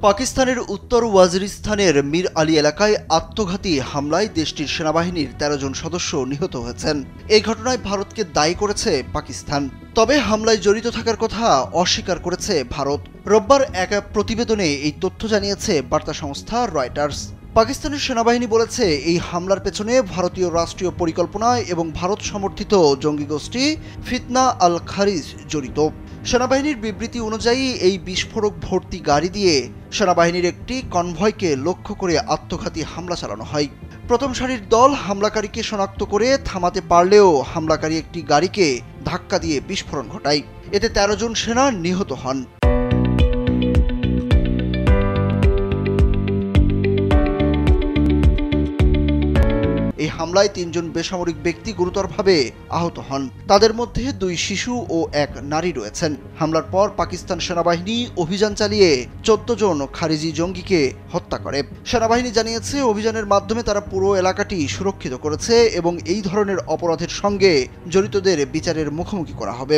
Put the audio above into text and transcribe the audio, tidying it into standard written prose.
পাকিস্তানের উত্তর ওয়াজিরিস্তানের মীর আলী এলাকায় আত্মঘাতী হামলায় দেশটির সেনাবাহিনীর ১৩ জন সদস্য নিহত হয়েছেন। এই ঘটনায় ভারতকে দায়ী করেছে পাকিস্তান। তবে হামলায় জড়িত থাকার কথা অস্বীকার করেছে ভারত। রোববার এক প্রতিবেদনে এই তথ্য জানিয়েছে বার্তা সংস্থা রয়টার্স। পাকিস্তানের সেনাবাহিনী বলেছে এই হামলার পেছনে ভারতীয় রাষ্ট্রীয় পরিকল্পনা এবং ভারত সমর্থিত জঙ্গি গোষ্ঠী ফিতনা আল খারিজ জড়িত। সেনাবাহিনীর বিবৃতি অনুযায়ী এই বিস্ফোরক ভর্তি গাড়ি দিয়ে সেনাবাহিনীর একটি কনভয়কে লক্ষ্য করে আত্মঘাতী হামলা চালানো হয়। প্রথম সারির দল হামলাকারীকে শনাক্ত করে থামাতে পারলেও হামলাকারী একটি গাড়িকে ধাক্কা দিয়ে বিস্ফোরণ ঘটায়। এতে ১৩ জন সেনা নিহত হন। এই হামলায় ৩ জন বেসামরিক ব্যক্তি গুরুতরভাবে আহত হন। তাদের মধ্যে ২ শিশু ও ১ নারী রয়েছেন। হামলার পর পাকিস্তান সেনাবাহিনী অভিযান চালিয়ে ১৪ জন খারিজি জঙ্গিকে হত্যা করে। সেনাবাহিনী জানিয়েছে অভিযানের মাধ্যমে তারা পুরো এলাকাটি সুরক্ষিত করেছে এবং এই ধরনের অপরাধের সঙ্গে জড়িতদের বিচারের মুখোমুখি করা হবে।